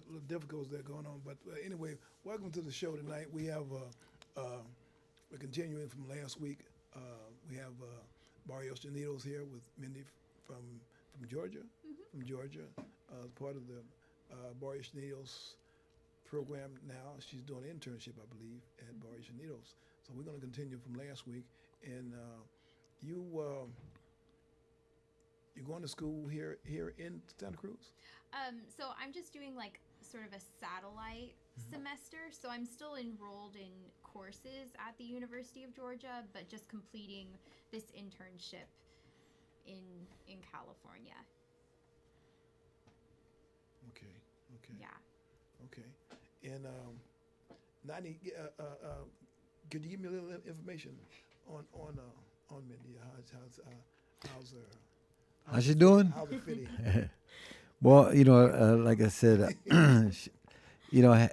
little difficulties that are going on. But anyway, welcome to the show tonight. We're continuing from last week. We have Barrios Janitos here with Mindy from from Georgia, from Georgia, part of the Barrios Janitos program now. She's doing an internship, I believe, at Barrios Janitos. So we're going to continue from last week. And you you going to school here in Santa Cruz? So I'm just doing like sort of a satellite semester. So I'm still enrolled in courses at the University of Georgia, but just completing this internship in in California. Okay, okay, Yeah. okay. And Nani, could you give me a little information on Mindy? How's her How's she doing? how's it fitting? Well, like I said,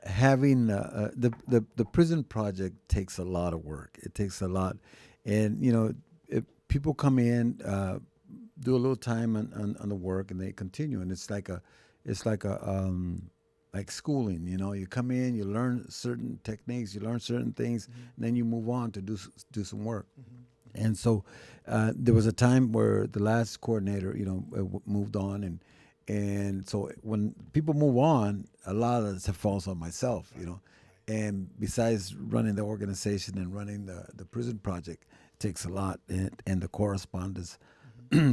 having the prison project takes a lot of work. It takes a lot, and if people come in, do a little time on the work, and they continue, and it's like schooling. You come in, you learn certain techniques, you learn certain things, and then you move on to do some work. And so there was a time where the last coordinator, moved on, and so when people move on, a lot of it falls on myself. And besides running the organization and running the prison project, it takes a lot, and the correspondence.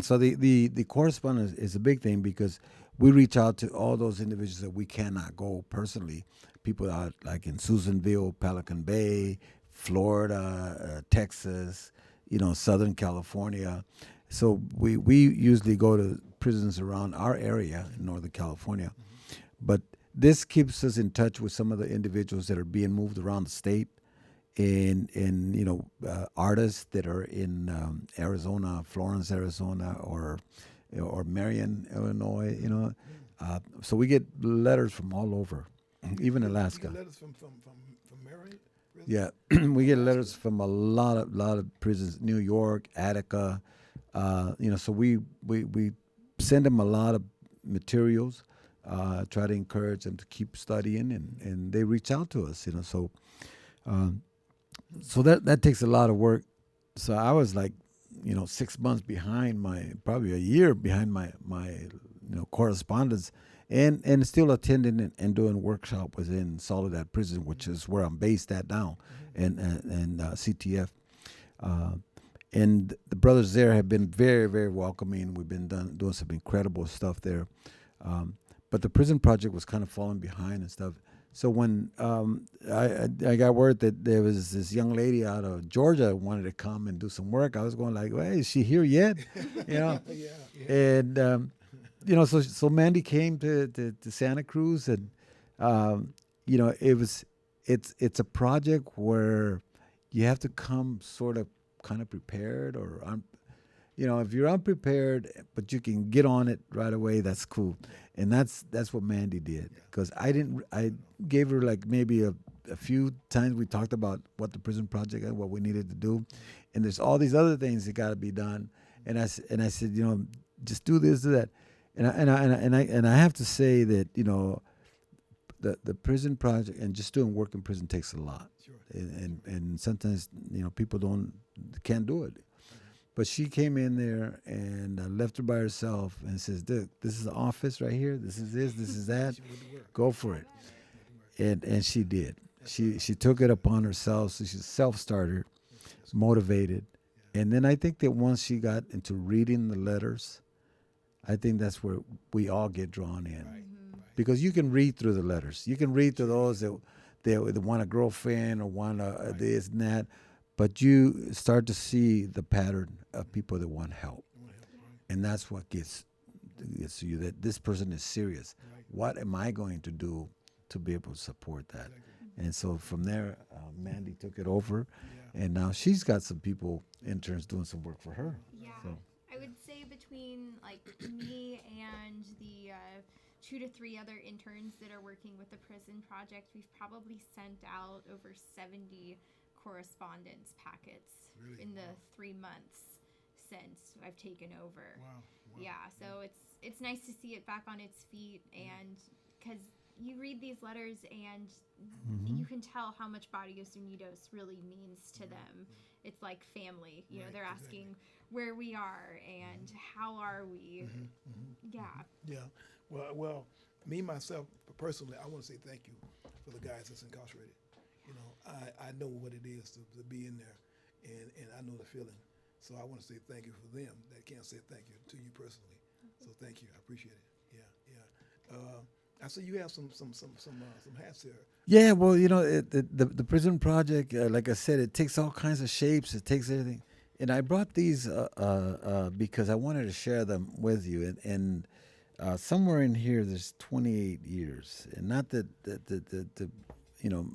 So the correspondence is a big thing because we reach out to all those individuals that we cannot go personally. People out like in Susanville, Pelican Bay, Florida, Texas, Southern California. So we usually go to prisons around our area in Northern California. But this keeps us in touch with some of the individuals that are being moved around the state, and artists that are in Arizona, Florence, Arizona, or Marion, Illinois. So we get letters from all over, even You Alaska. get letters from Mary? Prison? Yeah, we get Alaska? letters from a lot of prisons, New York, Attica. So we send them a lot of materials. Try to encourage them to keep studying, and they reach out to us. Um, so that takes a lot of work. So I was like, 6 months behind probably a year behind my correspondence, and still attending and doing workshop within Soledad Prison, which is where I'm based at now, and CTF. Uh, and the brothers there have been very, very welcoming. We've been doing some incredible stuff there. But the prison project was kind of falling behind and stuff. So when I got word that there was this young lady out of Georgia who wanted to come and do some work, I was going like, "Well, is she here yet?" you know. Yeah, yeah. And so Mandy came to Santa Cruz, and it's a project where you have to come sort of kind of prepared, or if you're unprepared but you can get on it right away, that's cool. And that's what Mandy did, because I gave her like maybe a few times we talked about what the prison project and what we needed to do, and there's all these other things that got to be done. And I said, just do this, do that. And I have to say that the prison project and just doing work in prison takes a lot. Sure. And sometimes people can't do it. But she came in there and left her by herself and says, "Look, this is the office right here. This is this is that. She went to work. Go for it." Went to work. And she did. That's She took it upon herself. So she's a self-starter, That's motivated. yeah. And then I think that once she got into reading the letters, I think that's where we all get drawn in. Right. Because you can read through the letters. You can read through those that want a girlfriend or want this and that, but you start to see the pattern of people that want help, and that's what gets to you, that this person is serious. Right. What am I going to do to be able to support that? Exactly. And so from there, Mandy took it over, Yeah. and now she's got some people, interns, doing some work for her. Yeah. So I would say between like me and the 2 to 3 other interns that are working with the prison project, we've probably sent out over 70 correspondence packets Really? in the Wow. 3 months since I've taken over. Wow. Wow. Yeah, so it's nice to see it back on its feet, and because you read these letters and Mm-hmm. you can tell how much Barrios Unidos really means to them. It's like family. You know, Right, they're exactly. asking where we are and how are we. Yeah. Yeah. Well, me myself personally, I want to say thank you for the guys that's incarcerated. You know, I know what it is to be in there, and I know the feeling. So I want to say thank you for them. That can't say thank you to you personally. So thank you. I appreciate it. Yeah. I see you have some hats here. Yeah, well, you know, the prison project, like I said, it takes all kinds of shapes. It takes everything, and I brought these because I wanted to share them with you. And somewhere in here, there's 28 years, and not that you know,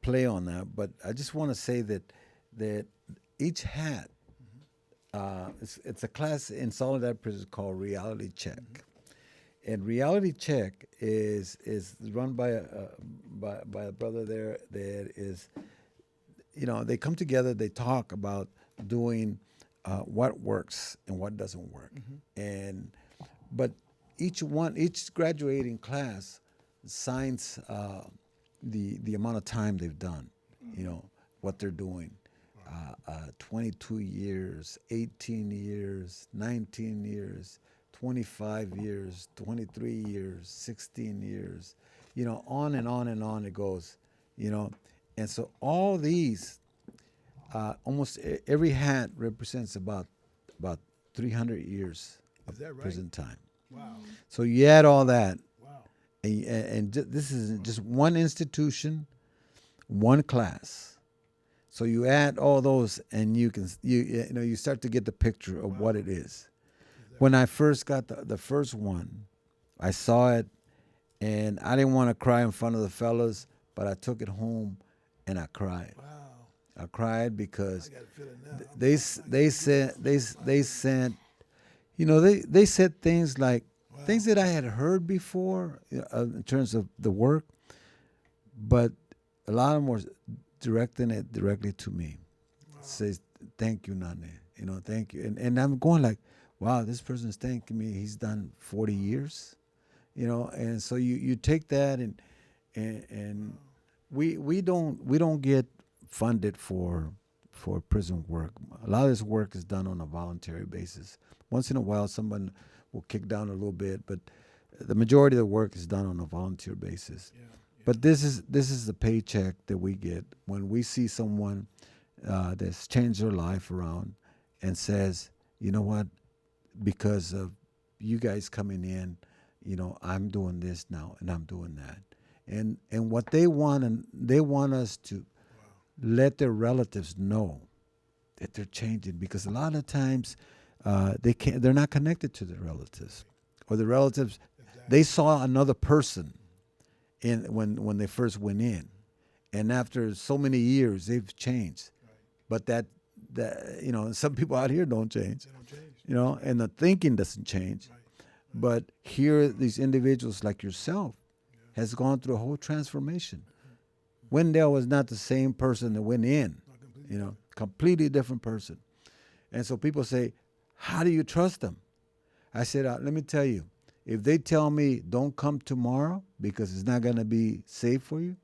play on that, but I just want to say that each hat, it's a class in Soledad Prison called Reality Check. And Reality Check is run by a brother there that is, you know, they come together, they talk about doing what works and what doesn't work, and but each graduating class signs the amount of time they've done, you know, what they're doing. 22 years, 18 years, 19 years, 25 years, 23 years, 16 years, you know, on and on and on it goes, you know. And so all these, almost every hat represents about 300 years Is that of right? prison time. Wow. So you add all that, Wow. this is just one institution, one class. So you add all those, and you know you start to get the picture of what it is. When I first got the first one, I saw it, and I didn't want to cry in front of the fellas, but I took it home, and I cried. Wow. I cried because I got a feeling now. they sent, you know, they said things like things that I had heard before, in terms of the work, but a lot of them were directing it directly to me. Says, thank you, Nanee. You know, thank you. And I'm going like, wow, this person's thanking me. He's done 40 years, you know. And so you take that, and we don't get funded for prison work. A lot of this work is done on a voluntary basis. Once in a while, someone will kick down a little bit, but the majority of the work is done on a volunteer basis. Yeah. But this is the paycheck that we get when we see someone that's changed their life around and says, you know what, because of you guys coming in, you know, I'm doing this now and I'm doing that. And what they want us to let their relatives know that they're changing, because a lot of times they're not connected to their relatives, or the relatives, they saw another person when they first went in, and after so many years they've changed. But that you know, some people out here don't change. They don't change. You know, and the thinking doesn't change. But here, these individuals like yourself has gone through a whole transformation. Wendell was not the same person that went in. You know, completely different person. And so people say, how do you trust them? I said, let me tell you, if they tell me don't come tomorrow because it's not going to be safe for you,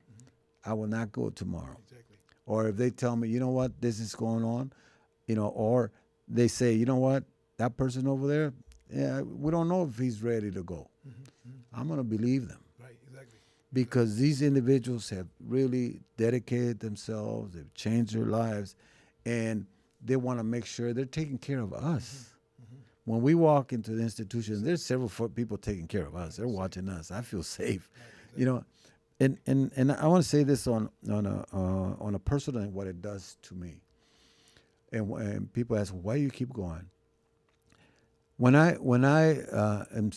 I will not go tomorrow. Exactly. Or if they tell me, you know what, this is going on, you know, or they say, you know what, that person over there, yeah, we don't know if he's ready to go. I'm going to believe them. Right, exactly. Because these individuals have really dedicated themselves, they've changed their lives, and they want to make sure they're taking care of us. When we walk into the institution, there's several people taking care of us. They're watching us. I feel safe, you know. And I want to say this on a personal and what it does to me. And people ask, why do you keep going? When I am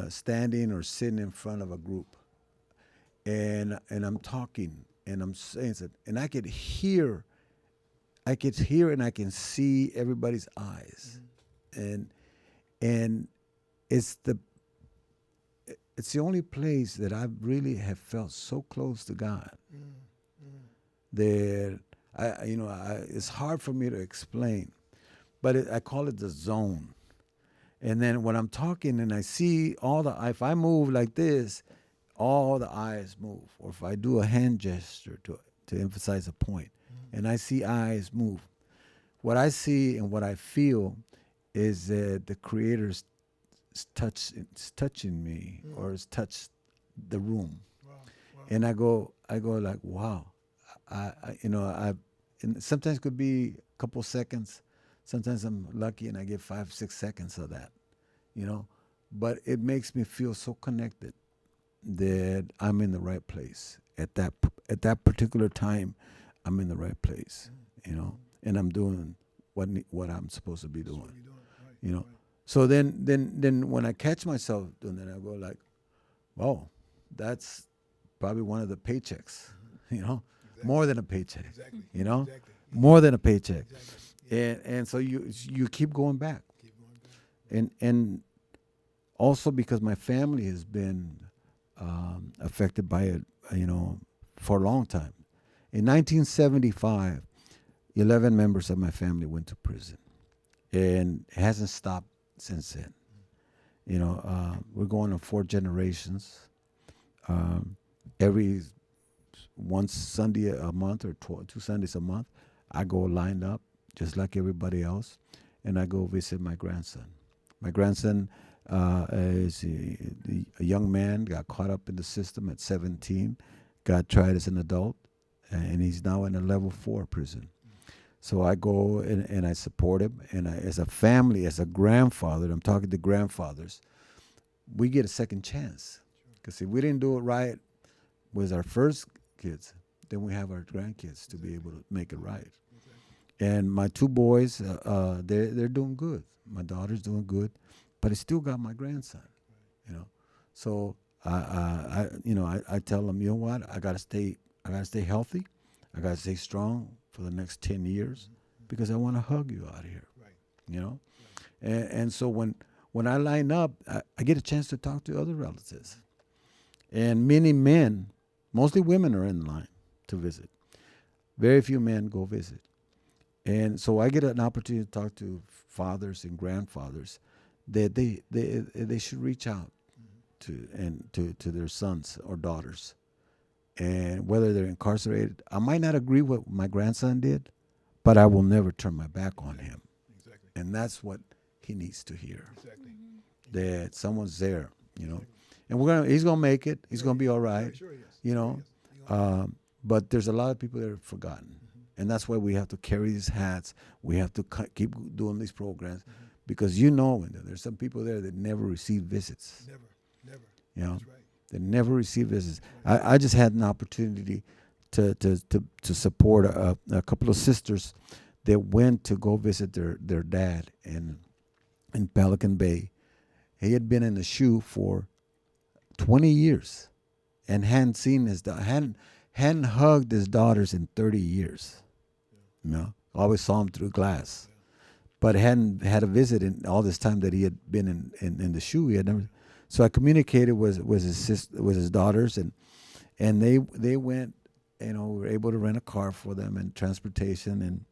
standing or sitting in front of a group, and I'm talking and I'm saying something, and I could hear and I can see everybody's eyes, and it's the only place that I really have felt so close to God that it's hard for me to explain, but I call it the zone. And then when I'm talking and I see if I move like this, all the eyes move, or if I do a hand gesture to emphasize a point, and I see eyes move, what I see and what I feel is that the Creator's is touching me, or has touched the room, Wow. Wow. and I go like, wow, and sometimes it could be a couple seconds, sometimes I'm lucky and I get 5-6 seconds of that, but it makes me feel so connected that I'm in the right place at that particular time. I'm in the right place, and I'm doing what I'm supposed to be That's doing, what you're doing. Right. you know. Right. So then when I catch myself doing that, I go like, "Wow, that's probably one of the paychecks, Exactly. more than a paycheck, Exactly. Exactly. Exactly. more than a paycheck." Exactly. Yeah. And so you keep going back, Keep going back. and also because my family has been affected by it, for a long time. In 1975, 11 members of my family went to prison, and it hasn't stopped since then. We're going on 4 generations. Every once Sunday a month, or 2 Sundays a month, I go lined up just like everybody else, and I go visit my grandson. My grandson is a young man, got caught up in the system at 17, got tried as an adult, and he's now in a level 4 prison. So I go and I support him, and as a family, as a grandfather, I'm talking to grandfathers, we get a second chance. Because if we didn't do it right with our first kids, then we have our grandkids to be able to make it right. And my 2 boys, they're doing good. My daughter's doing good, but I still got my grandson, So I tell them, you know what? I gotta stay healthy. I gotta stay strong for the next 10 years because I want to hug you out here, Right. And so when I line up, I get a chance to talk to other relatives, and many men, mostly women, are in line to visit. Very few men go visit. And so I get an opportunity to talk to fathers and grandfathers that they should reach out to their sons or daughters, and whether they're incarcerated. I might not agree with what my grandson did, but I will never turn my back on him. Exactly. And that's what he needs to hear, Exactly. that someone's there, and he's gonna make it. He's gonna be all right, Sure he is. you know. But there's a lot of people that are forgotten. And that's why we have to carry these hats. We have to keep doing these programs, because there's some people there that never receive visits. Never. That's right. They never receive visits. I just had an opportunity to support a couple of sisters that went to go visit their dad in Pelican Bay. He had been in the SHU for 20 years and hadn't seen hadn't hugged his daughters in 30 years. Always saw him through glass, but hadn't had a visit in all this time that he had been in the SHU. He had never. So I communicated with his daughters, and they went. We were able to rent a car for them and transportation, and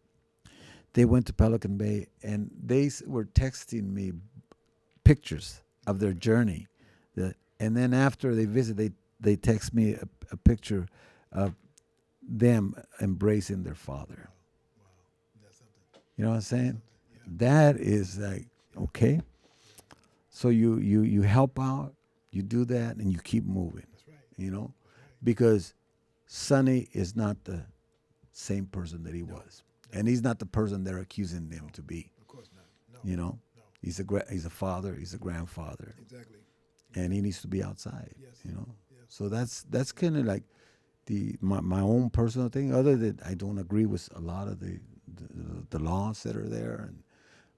they went to Pelican Bay, and they were texting me pictures of their journey. And then after they visit, they text me a picture of them embracing their father. That's something. You know what I'm saying? Yeah. That is like, okay. So you help out, you do that, and you keep moving. That's right. Because Sonny is not the same person that he was, and he's not the person they're accusing him to be. Of course not. No. No. He's a father, he's a grandfather, Exactly. and he needs to be outside. Yes. Yes. Yes. So that's kind of like my own personal thing. Other than I don't agree with a lot of the laws that are there,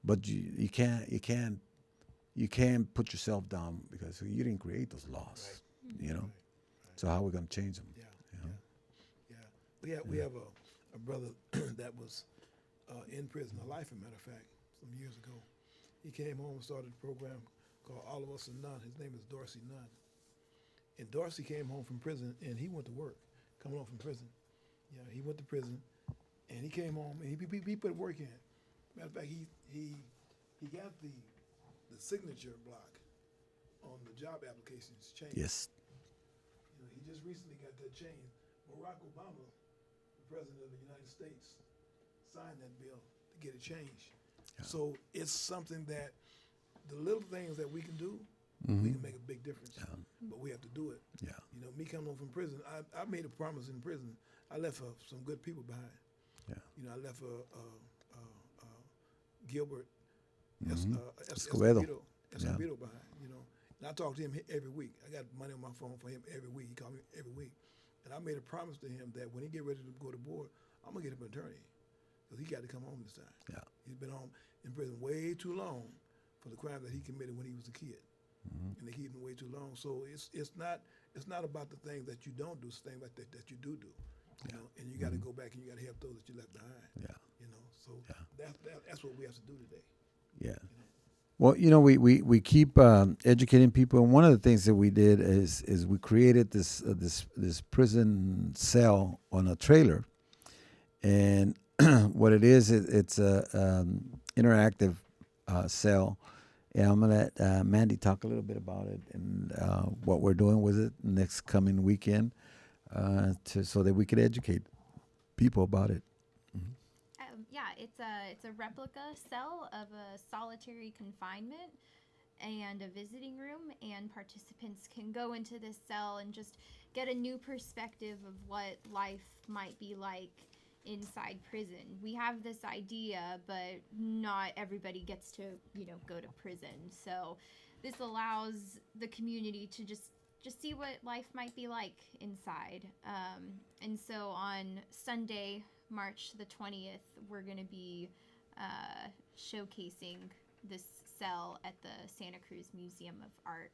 but you can't put yourself down because you didn't create those laws. Right. Right. So how are we gonna change them? Yeah. We have a brother that was in prison, a lifer, matter of fact, some years ago. He came home and started a program called All of Us and None. His name is Dorsey Nunn. And Dorsey came home from prison, and he went to work, coming home from prison. Yeah, he went to prison, and he came home, and he put work in. Matter of fact, he got the signature block on the job applications changed. Yes. You know, he just recently got that changed. Barack Obama, the president of the United States, signed that bill to get it changed. Yeah. So it's something that the little things that we can do, we can make a big difference. Yeah. But we have to do it. Yeah. You know, me coming home from prison, I made a promise in prison. I left some good people behind. Yeah. You know, I left Gilbert Escobedo. Escobedo behind. You know, and I talk to him every week. I got money on my phone for him every week. He called me every week, and I made a promise to him that when he get ready to go to board, I'm gonna get him an attorney because he got to come home this time. Yeah. He's been home in prison way too long for the crime that he committed when he was a kid, and they keep him way too long. So it's not about the things that you don't do; it's things like that you do. You know, and you got to go back and you got to help those that you left behind. Yeah. You know, so that's what we have to do today. Yeah. Well, you know, we keep educating people, and one of the things that we did is we created this prison cell on a trailer, and what it is, it's a interactive cell. And I'm gonna let Mandy talk a little bit about it and what we're doing with it next coming weekend, so that we could educate people about it. Yeah, it's a replica cell of a solitary confinement and a visiting room, and participants can go into this cell and just get a new perspective of what life might be like inside prison. We have this idea, but not everybody gets to, go to prison. So this allows the community to just see what life might be like inside. And so on Sunday, March the 20th, we're going to be showcasing this cell at the Santa Cruz Museum of Art.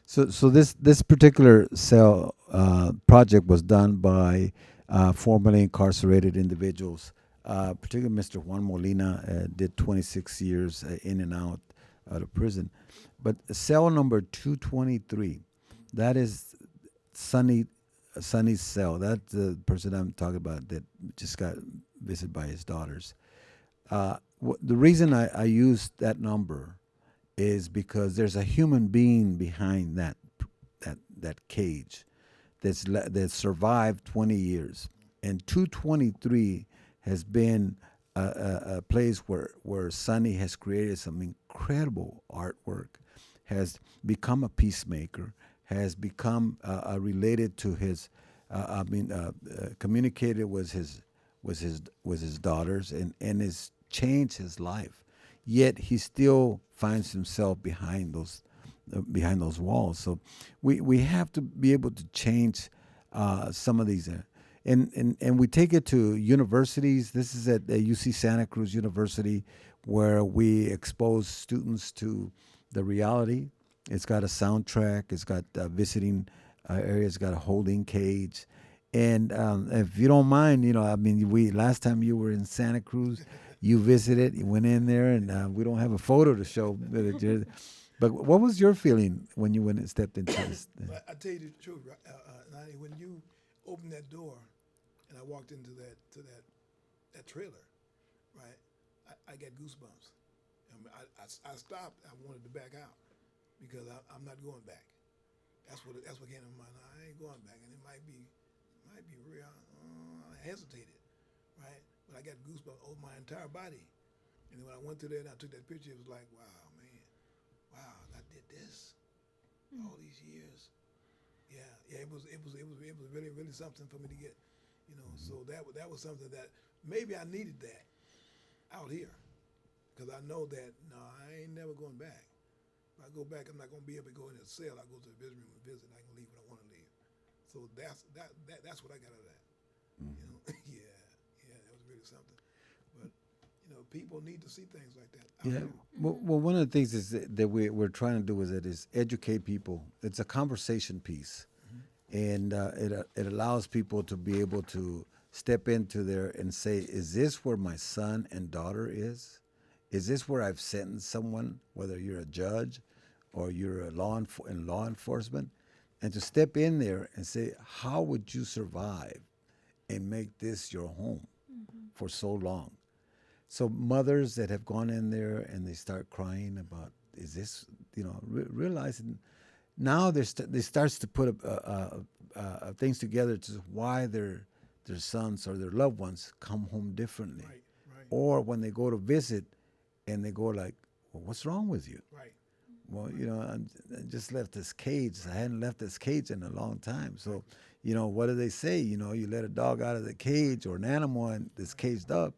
So this particular cell project was done by formerly incarcerated individuals. Particularly Mr. Juan Molina did 26 years in and out of prison. But cell number 223, that is Sonny's cell. That's the person I'm talking about that just got visited by his daughters. The reason I use that number is because there's a human being behind that cage that survived 20 years, and 223 has been a place where Sonny has created some incredible artwork, has become a peacemaker, has become related to his, communicated with his daughters, and has changed his life. Yet he still finds himself behind those walls. So we have to be able to change some of these. And we take it to universities. This is at UC Santa Cruz University, where we expose students to the reality. It's got a soundtrack. It's got visiting areas. It's got a holding cage. And if you don't mind, last time you were in Santa Cruz, you visited, you went in there, and we don't have a photo to show. But what was your feeling when you went and stepped into this? I tell you the truth, Nanee, when you opened that door, and I walked into that trailer, right? I got goosebumps. I stopped. I wanted to back out because I'm not going back. That's what came to my mind. I ain't going back, and it might be real. I hesitated, right? But I got goosebumps over my entire body. And then when I went through there and I took that picture, it was like, wow, man, wow, I did this all these years. Yeah, it was really, really something for me to get, So that was something that maybe I needed that out here, because I know that I ain't never going back. If I go back, I'm not gonna be able to go in a cell. I go to the visiting room and visit. I can leave when I want to leave. So that's what I got out of that. Yeah, that was really something. But people need to see things like that. Yeah. Well, one of the things is that we're trying to do is educate people. It's a conversation piece, and it allows people to be able to step into there and say, "Is this where my son and daughter is? Is this where I've sentenced someone? Whether you're a judge or you're in law enforcement." And to step in there and say, how would you survive and make this your home for so long? So mothers that have gone in there and they start crying about, is this, realizing now they starts to put things together to why their sons or their loved ones come home differently, Right. Right. or when they go to visit and they go like, well, what's wrong with you? Right. Well, I just left this cage. I hadn't left this cage in a long time. So, what do they say? You let a dog out of the cage or an animal and it's caged up,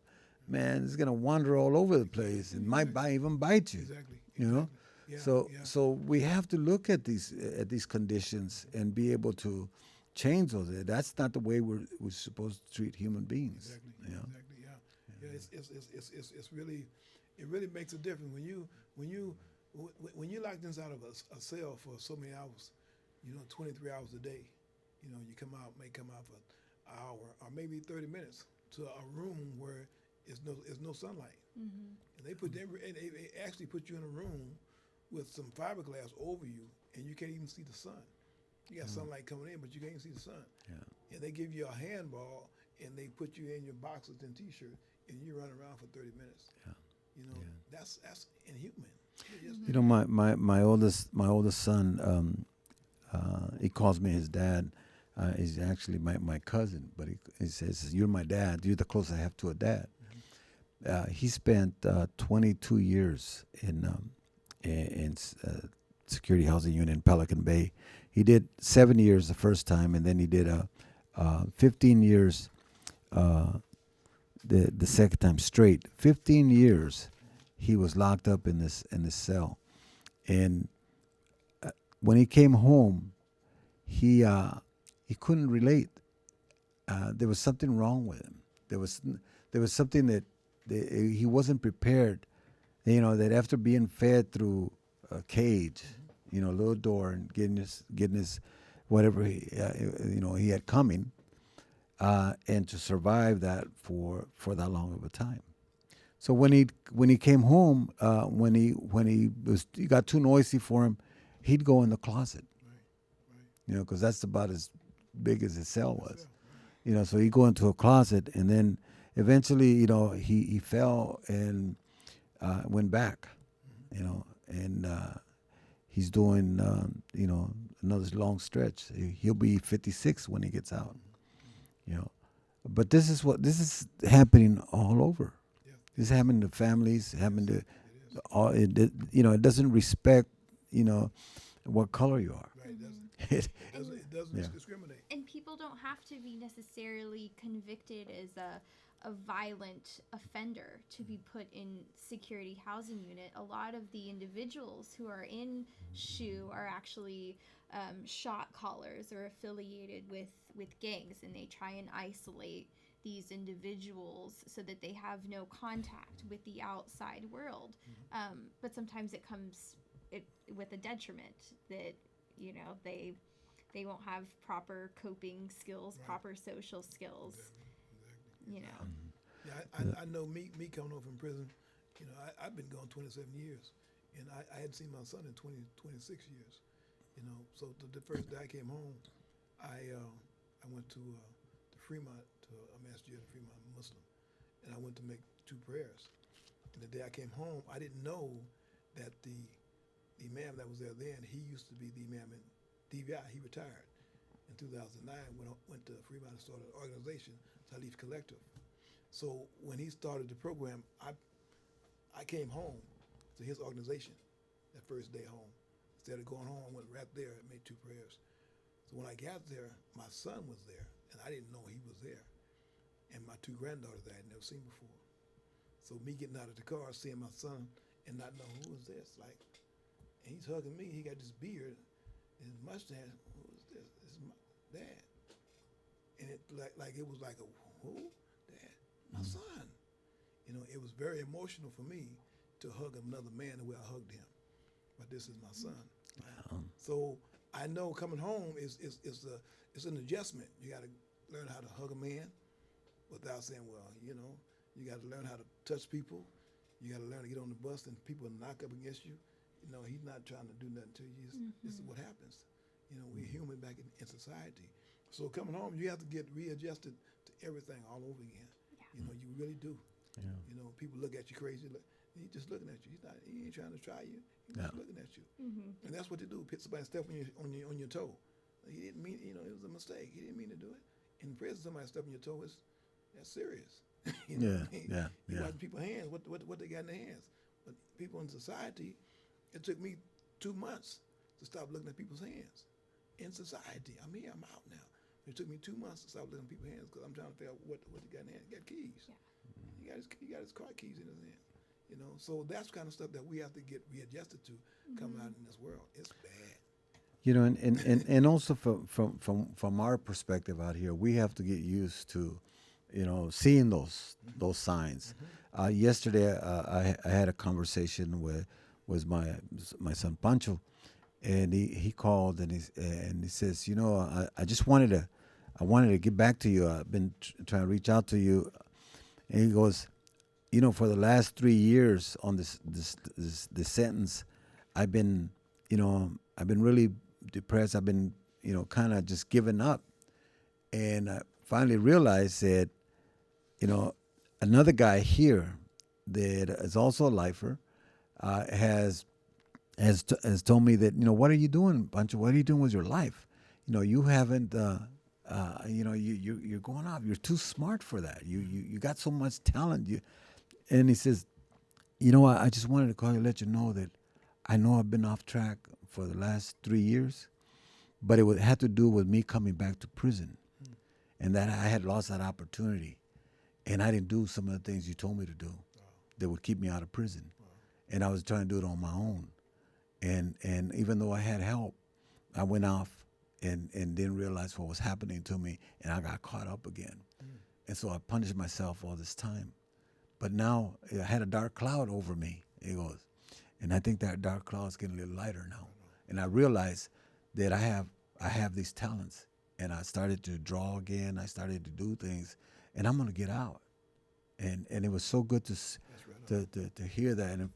man, it's gonna wander all over the place. It might even bite you. Exactly. You know. Yeah. So Yeah. so we have to look at these conditions and be able to change those. That's not the way we're supposed to treat human beings. Exactly. You know? Exactly. Yeah. Yeah. It's really, it really makes a difference when you locked inside of a cell for so many hours, 23 hours a day. You may come out for an hour or maybe 30 minutes to a room where it's no sunlight. Mm-hmm. And they actually put you in a room with some fiberglass over you, and you can't even see the sun. You got sunlight coming in, but you can't even see the sun. Yeah. And they give you a handball, and they put you in your boxers and t-shirt, and you run around for 30 minutes. Yeah. That's inhuman. My oldest son, he calls me his dad. He's actually my cousin, but he says, "You're my dad. You're the closest I have to a dad." He spent 22 years in security housing unit in Pelican Bay. He did 7 years the first time, and then he did 15 years the second time straight. 15 years he was locked up in this cell, and when he came home, he couldn't relate. There was something wrong with him. There was something that he wasn't prepared. That after being fed through a cage, a little door, and getting his whatever he had coming, and to survive that for that long of a time. So when he came home, when he got too noisy for him, he'd go in the closet. Right. Because that's about as big as his cell was. So he'd go into a closet, and then eventually, he fell and went back, and he's doing, another long stretch. He'll be 56 when he gets out, But this is happening all over. Yeah. This is happening to families, happening to all. It doesn't respect, what color you are. Right. Mm-hmm. It doesn't discriminate. And people don't have to be necessarily convicted as a violent offender to be put in security housing unit. A lot of the individuals who are in SHU are actually shot callers or affiliated with gangs, and they try and isolate these individuals so that they have no contact with the outside world. But sometimes it comes with a detriment that they won't have proper coping skills, Right. proper social skills. Exactly. Yeah, I know me coming home from prison, I've been gone 27 years, and I hadn't seen my son in 26 years, So the first day I came home, I went to Fremont, to a masjid in Fremont, I'm Muslim, and I went to make 2 prayers. And the day I came home, I didn't know that the imam that was there then, he used to be the imam in DVI. He retired in 2009, went to Fremont and started an organization, Salif Collective. So when he started the program, I came home to his organization that first day home. Instead of going home, I went right there and made 2 prayers. So when I got there, my son was there, and I didn't know he was there. And my 2 granddaughters that I had never seen before. So me getting out of the car, seeing my son, and not knowing who was this, and he's hugging me. He got this beard and his mustache. Who is this? This is my dad. And it it was like who? Dad, my son. It was very emotional for me to hug another man the way I hugged him. But this is my son. Wow. So I know coming home is an adjustment. You got to learn how to hug a man without saying, well, you got to learn how to touch people. You got to learn to get on the bus and people knock up against you. He's not trying to do nothing to you. This is what happens. We're human back in society. So coming home, you have to get readjusted to everything all over again. Yeah. You really do. Yeah. People look at you crazy. He's just looking at you. He ain't trying to try you. He's Yeah. just looking at you. Mm-hmm. And that's what they do. Put somebody step on your toe. He didn't mean, it was a mistake. He didn't mean to do it. In prison, somebody step on your toe, that's serious. Yeah. You watching people's hands, what they got in their hands. But people in society, it took me 2 months to stop looking at people's hands. In society, I'm here, I'm out now. It took me 2 months to stop looking at people's hands because I'm trying to figure out what he got in his hand. He got keys. Yeah. He got his car keys in his hand. So that's the kind of stuff that we have to get readjusted to coming out in this world. It's bad. And also from our perspective out here, we have to get used to, seeing those signs. Yesterday, I had a conversation with my son Pancho, and he called and he says, I just wanted to get back to you. I've been trying to reach out to you, and he goes, for the last 3 years on this sentence, I've been really depressed. I've been, kind of just giving up. And I finally realized that, another guy here that is also a lifer has told me that, what are you doing, Pancho? What are you doing with your life? You haven't, you're going off. You're too smart for that. You got so much talent. And he says, I just wanted to call you, let you know that I know I've been off track for the last 3 years, but it had to do with me coming back to prison, and that I had lost that opportunity, and I didn't do some of the things you told me to do that would keep me out of prison, and I was trying to do it on my own, and even though I had help, I went off and didn't realize what was happening to me, and I got caught up again, and so I punished myself all this time, but now I had a dark cloud over me. He goes. And I think that dark cloud is getting a little lighter now. And I realized that I have these talents. And I started to draw again. I started to do things. And I'm going to get out. And it was so good to hear that.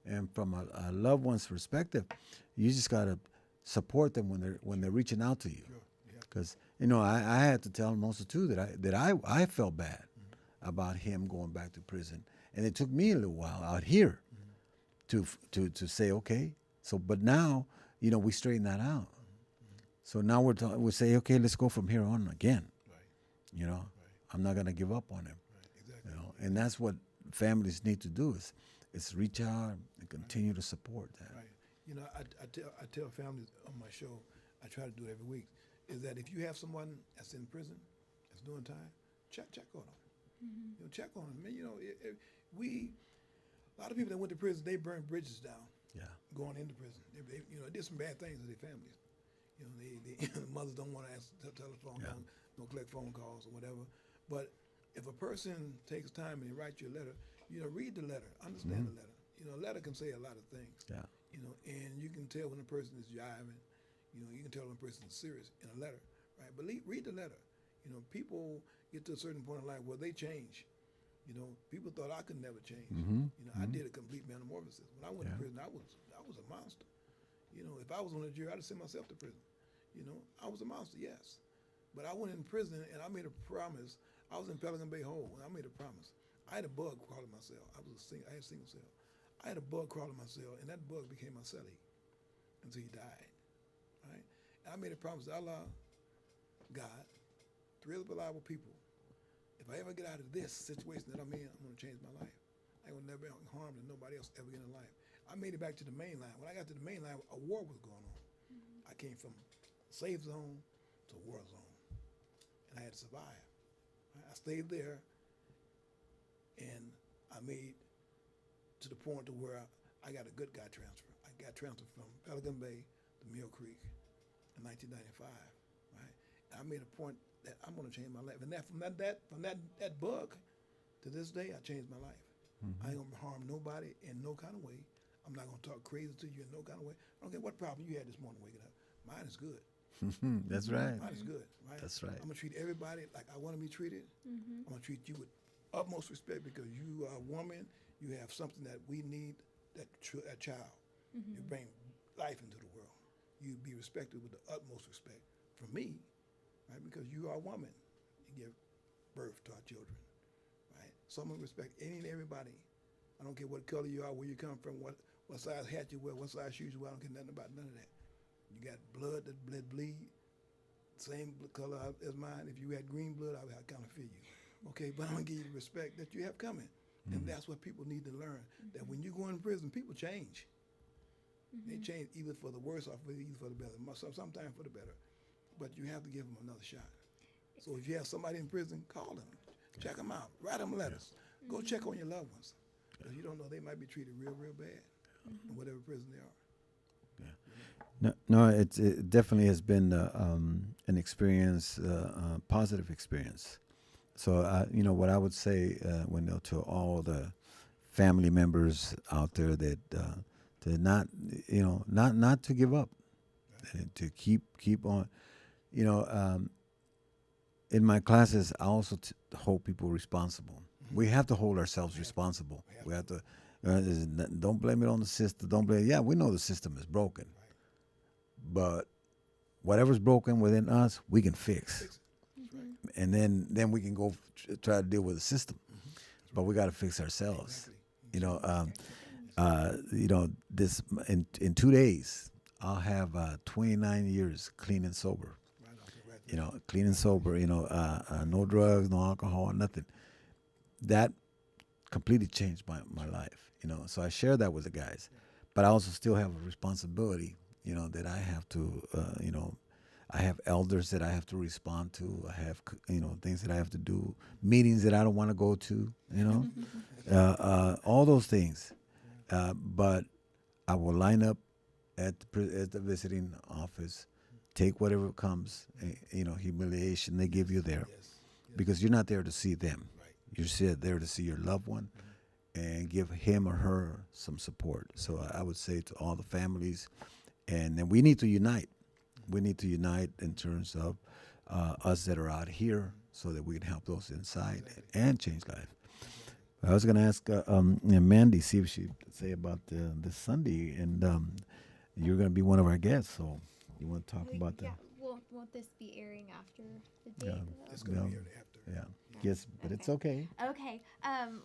And from a loved one's perspective, you just got to support them when they're reaching out to you. Because, I had to tell them also, too, that I felt bad about him going back to prison. And it took me a little while out here to say, okay, but now, we straighten that out. So now we say, okay, let's go from here on again. Right. I'm not going to give up on him. Right. Exactly. And that's what families need to do is reach out and continue to support that. Right. I tell families on my show, I try to do it every week, is that if you have someone that's in prison, that's doing time, check on them. Check on them. Man, a lot of people that went to prison, they burned bridges down. Yeah. Going into prison, they did some bad things to their families. The mothers don't want to answer the telephone, don't collect phone calls or whatever. But if a person takes time and they write you a letter, read the letter, understand the letter. A letter can say a lot of things. Yeah. And you can tell when a person is jiving. You can tell when a person is serious in a letter, right? But read the letter. People get to a certain point in life where they change. People thought I could never change. I did a complete metamorphosis. When I went to prison, I was a monster. If I was on the jury, I'd have sent myself to prison. I was a monster, yes. But I went in prison and I made a promise. I was in Pelican Bay Hole and I made a promise. I had a bug crawl in my cell. I had a single cell. I had a bug crawl in my cell, and that bug became my cellie until he died. Right? And I made a promise to Allah, God, three other reliable people. If I ever get out of this situation that I'm in, I'm going to change my life. I will never harm to nobody else ever again in life. I made it back to the main line. When I got to the main line, a war was going on. I came from safe zone to war zone, and I had to survive. Right? I stayed there, and I made to the point to where I got a good guy transfer. I got transferred from Pelican Bay to Mill Creek in 1995. Right? And I made a point that I'm going to change my life, and from that bug to this day, I changed my life. I ain't gonna harm nobody in no kind of way. I'm not gonna talk crazy to you in no kind of way. I don't care what problem you had this morning waking up. Mine is good. That's right. Mine is good, right? That's right. I'm gonna treat everybody like I want to be treated. I'm gonna treat you with utmost respect because you are a woman. You have something that we need. That child. You bring life into the world. You be respected with the utmost respect from me, right? Because you are a woman. You give birth to our children. So I'm going to respect any and everybody I don't care what color you are, where you come from, what size hat you wear, what size shoes you wear. I don't care nothing about none of that. You got blood that bleed, same color as mine. If you had green blood, I would kind of feel you. Okay, but I'm gonna give you the respect that you have coming, and that's what people need to learn. That when you go in prison, people change. They change either for the worse or either for the better. Sometimes for the better, but you have to give them another shot. So if you have somebody in prison, call them, check them out, write them letters, go check on your loved ones, because you don't know, they might be treated real bad in whatever prison they are. No, it definitely has been an experience, positive experience. So, what I would say, Wendell, to all the family members out there that to not to give up, and to keep on. In my classes, I also hold people responsible. We have to hold ourselves responsible. We have to. Don't blame it on the system. Don't blame. Yeah, we know the system is broken, but whatever's broken within us, we can fix. And then we can go try to deal with the system, but we got to fix ourselves. This in 2 days, I'll have 29 years clean and sober. Clean and sober. No drugs, no alcohol, nothing. That completely changed my life. So I share that with the guys, but I also still have a responsibility. That I have to. I have elders that I have to respond to. I have, things that I have to do, meetings that I don't want to go to, all those things. But I will line up at the visiting office, take whatever comes, humiliation they give you there, because you're not there to see them. You're there to see your loved one and give him or her some support. So I would say to all the families, and then we need to unite. We need to unite in terms of us that are out here, so that we can help those inside and change life. I was going to ask Mandy, see if she'd say about this Sunday, and you're going to be one of our guests, so you want to talk about that? Yeah, won't this be airing after the date? It's going to be after. Yeah. Yes, but it's okay. Okay.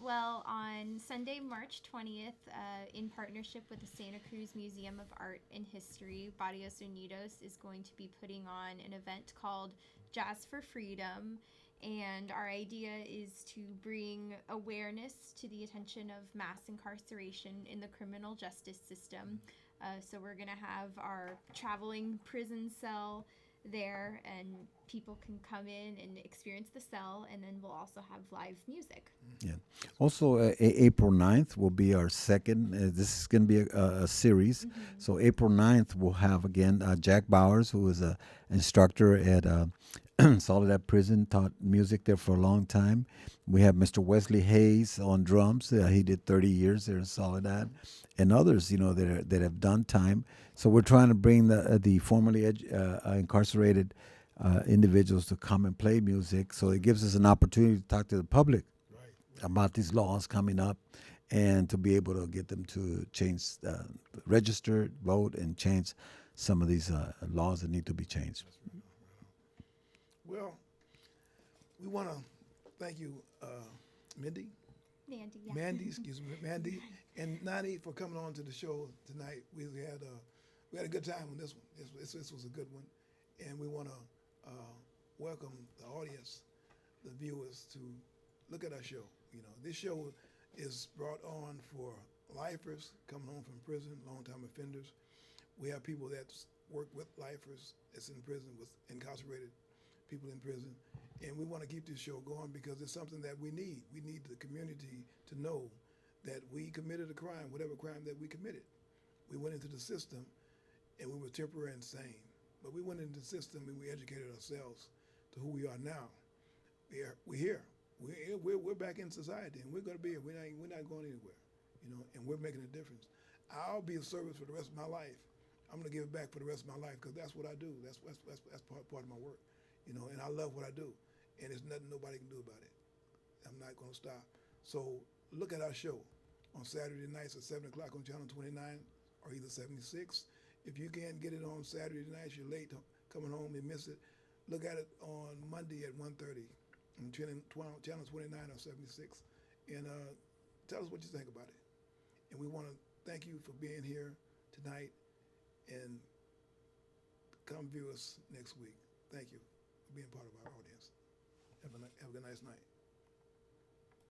Well, on Sunday, March 20th, in partnership with the Santa Cruz Museum of Art and History, Barrios Unidos is going to be putting on an event called Jazz for Freedom. And our idea is to bring awareness to the attention of mass incarceration in the criminal justice system. So we're going to have our traveling prison cell there, and people can come in and experience the cell, and then we'll also have live music. Yeah. Also, April 9th will be our second. This is going to be a series. So April 9th, we'll have, again, Jack Bowers, who is an instructor at Soledad Prison, taught music there for a long time. We have Mr. Wesley Hayes on drums. He did 30 years there in Soledad. And others, that have done time. So we're trying to bring the formerly incarcerated individuals to come and play music. So it gives us an opportunity to talk to the public about these laws coming up, and to be able to get them to change, register, vote, and change some of these laws that need to be changed. Well, we want to thank you, Mandy, Mandy, and Nanee for coming on to the show tonight. We had a good time on this one. This was a good one, and we want to welcome the audience, the viewers, to look at our show. This show is brought on for lifers coming home from prison, long-time offenders. We have people that work with lifers that's in prison, with incarcerated people in prison. And we want to keep this show going because it's something that we need. We need the community to know that we committed a crime, whatever crime that we committed. We went into the system and we were temporary and sane. But we went into the system and we educated ourselves to who we are now. We're here. We're back in society, and we're going to be here. We're not going anywhere, and we're making a difference. I'll be of service for the rest of my life. I'm going to give it back for the rest of my life because that's what I do. That's part of my work, and I love what I do, and there's nothing nobody can do about it. I'm not going to stop. So look at our show on Saturday nights at 7 o'clock on Channel 29 or either 76. If you can't get it on Saturday nights, you're late coming home, you miss it, look at it on Monday at 1:30 on Channel 29 or 76. And tell us what you think about it. And we want to thank you for being here tonight, and come view us next week. Thank you for being part of our audience. Have a good nice night.